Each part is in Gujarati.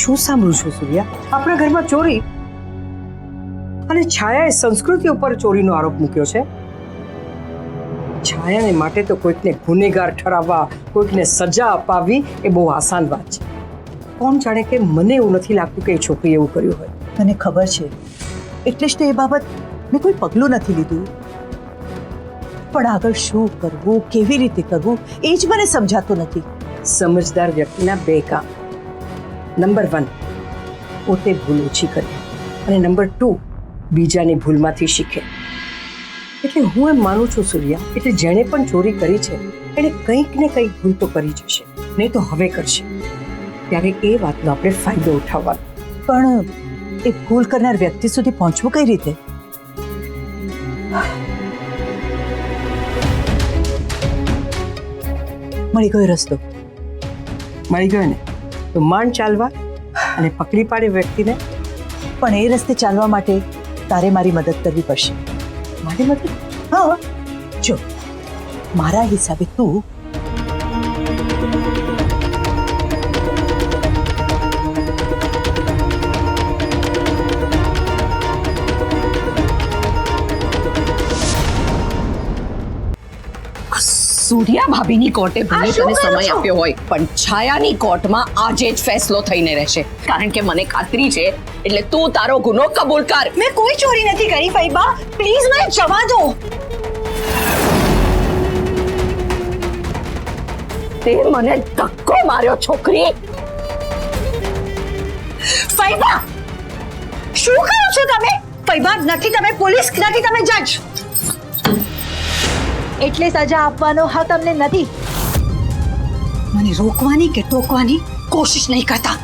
શું સાંભળું છું સૂર્યા? આપણા ઘરમાં ચોરી અને છાયાએ સંસ્કૃતિ ઉપર ચોરીનો આરોપ મૂક્યો છે. છાયાને માટે તો કોઈકને ગુનેગાર ઠરાવવા, કોઈકને સજા અપાવવી એ બહુ આસાન વાત છે. કોણ જાણે કે મને એવું નથી લાગતું કે એ છોકરી એવું કર્યું હોય. મને ખબર છે, એટલે જ તો એ બાબત મેં કોઈ પગલું નથી લીધું. પણ આગળ શું કરવું, કેવી રીતે કરવું એ જ મને સમજાતું નથી. સમજદાર વ્યક્તિના બે કામ: નંબર 1, પોતે ભૂલ ઓછી કરવી, અને નંબર 2, બીજાની ભૂલમાંથી શીખે. એટલે હું એમ માનું છું સૂર્યા, એટલે જેણે પણ ચોરી કરી છે એણે કંઈક ને કંઈક ભૂલ તો કરી જશે, નહીં તો હવે કરશે. ત્યારે એ વાતનો આપણે ફાયદો ઉઠાવવાનો. પણ એ ભૂલ કરનાર વ્યક્તિ સુધી પહોંચવું કઈ રીતે? મળી ગયો રસ્તો. મળી ગયો ને તો માંડ ચાલવા અને પકડી પાડે વ્યક્તિને. પણ એ રસ્તે ચાલવા માટે તારે મારી મદદ કરવી પડશે. મારી મદદ? હા, જો મારા હિસાબે તું સૂર્યા ભાભીની કોર્ટે ભલે તને સમય આપ્યો હોય, પણ છાયાની કોર્ટમાં આજે જ ફેસલો થઈને રહેશે. કારણ કે મને ખાતરી છે, એટલે તું તારો ગુનો કબૂલ કર. મેં કોઈ ચોરી નથી કરી ફૈબા, પ્લીઝ મને જવા દો. તે મને ધક્કો માર્યો છોકરી. ફૈબા, શું કરો છો તમે? ફૈબા, નથી તમે પોલીસ, નથી તમે જજ. એટલે સજા આપવાનો હક તમને નથી. મને રોકવાની કે ટોકવાની કોશિશ નહીં કરતા.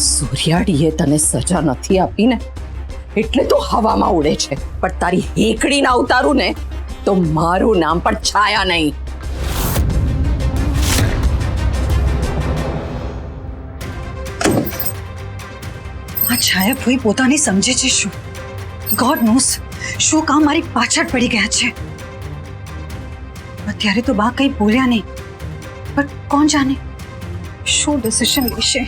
સૂર્યાડીએ તને સજા નથી આપી ને, એટલે તો હવામાં ઉડે છે. પણ તારી હેકડી ના ઉતારું ને તો મારું નામ પણ છાયા નહીં. આ છાયા ભઈ પોતાની સમજે છે શું? ગોડ નોસ શું કામ મારી પાછળ પડી ગયા છે. અત્યારે તો બા કંઈ બોલ્યા નહીં, પણ કોણ જાણે શું ડિસિઝન લેશે.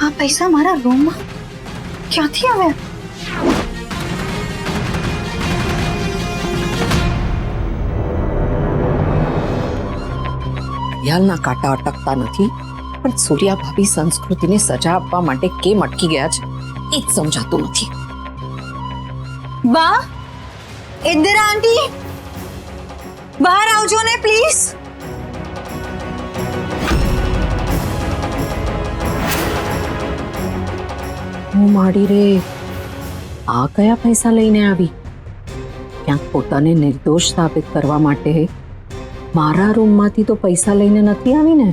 આ પૈસા મારા રૂમમાં ક્યાંથી આવ્યા? ઘડિયાળના કાંટા અટકતા નથી, પણ સૂર્યા ભાભી સંસ્કૃતિને સજા આપવા માટે કેમ અટકી ગયા છે એ જ સમજાતું નથી. બા, ઇન્દિરા આંટી, બહાર આવજો ને પ્લીઝ. હું માડી રે, આ કયા પૈસા લઈને આવી? ક્યાંક પોતાને નિર્દોષ સાબિત કરવા માટે મારા રૂમમાંથી તો પૈસા લઈને નથી આવી ને?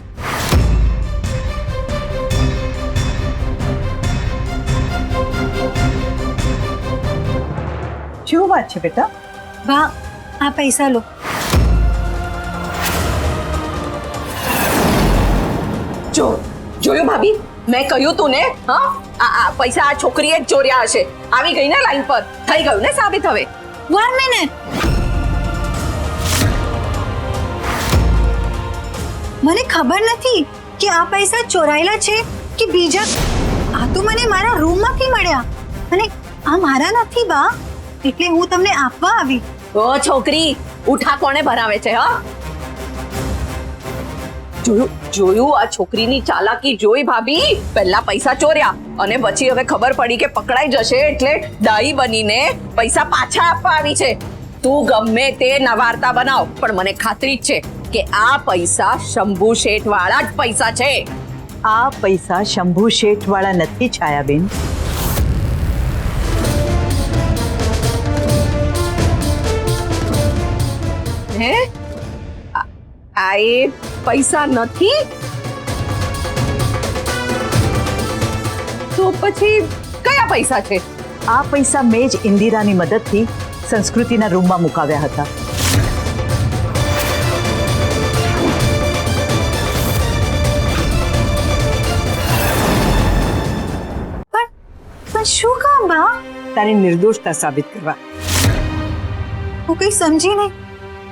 શું વાત છે બેટા? બા, આ પૈસા લો. જોયું ભાભી, મેં કહ્યું તું ને, હા, આ પૈસા આ છોકરીએ જ ચોર્યા હશે. આવી ગઈ ને લાઈન પર, થઈ ગયું ને સાબિત. હવે 1 મિનિટ, મને ખબર નથી કે આ પૈસા ચોરાયેલા છે કે બીજા. આ તો મને મારા રૂમમાંથી મળ્યા અને આ મારા નથી બા, એટલે હું તમને આપવા આવી. ઓ છોકરી, ઉઠા કોણે ભરાવે છે? હા, જોયું આ છોકરીની ચાલાકી જોઈ ભાભી. પહેલા પૈસા ચોર્યા અને પછી હવે ખબર પડી કે પકડાઈ જશે, એટલે ડાઈ બનીને પૈસા પાછા આપવા આવી છે. તું ગમે તે નવારતા બનાવ, પણ મને ખાતરી જ છે કે આ પૈસા શંભુ શેઠ વાળા જ પૈસા છે. આ પૈસા શંભુ શેઠ વાળા નથી છાયાબેન. હે, આ એ પૈસા નથી? તો પછી કયા પૈસા છે? આ પૈસા મેં જ ઇન્દિરાની મદદથી સંસ્કૃતિના રૂમમાં મુકાવ્યા હતા. પણ શું કામ બા? તારી નિર્દોષતા સાબિત કરવા. હું કઈ સમજી નહીં.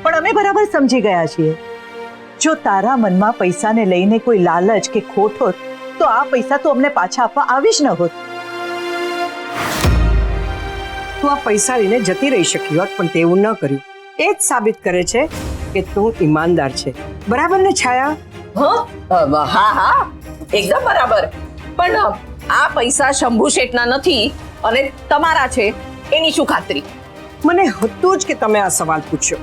પણ અમે બરાબર સમજી ગયા છીએ. જો તારા મનમાં પૈસાને લઈને કોઈ લાલચ કે ખોટ હોત તો આ પૈસા તો અમને પાછા આપવા આવી જ ન હોત. તું આ પૈસા લઈને જતી રહી શકી હોત, પણ તેવું ન કર્યું. એ જ સાબિત કરે છે કે તું ઈમાનદાર છે. બરાબર ને છાયા? હા હા એકદમ બરાબર. પણ આ પૈસા શંભુ શેઠના નથી અને તમારા છે એની શું ખાતરી? મને હતું જ કે તમે આ સવાલ પૂછ્યો,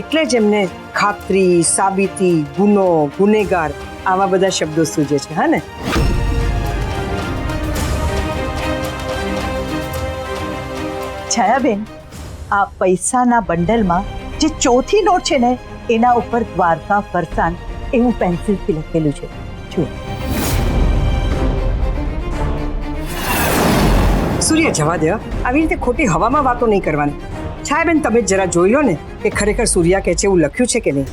એટલે જ એમને ખાતરી, સાબિતી, ગુનો, ગુનેગાર આવા બધા શબ્દો સૂજે છે. હા ને? છાયાબેન, આ પૈસાના બંડલમાં જે ચોથી નોટ છે ને એના ઉપર દ્વારકા ફરસાણ એવું પેન્સિલથી લખેલું છે. જુઓ. સૂર્ય, જવા દે. આવી રીતે ખોટી હવામાં વાતો નહીં કરવાની. છાયાબેન, તમે જરા જોઈ લો ને કે ખરેખર સૂર્યા કે છે એવું લખ્યું છે કે નહીં.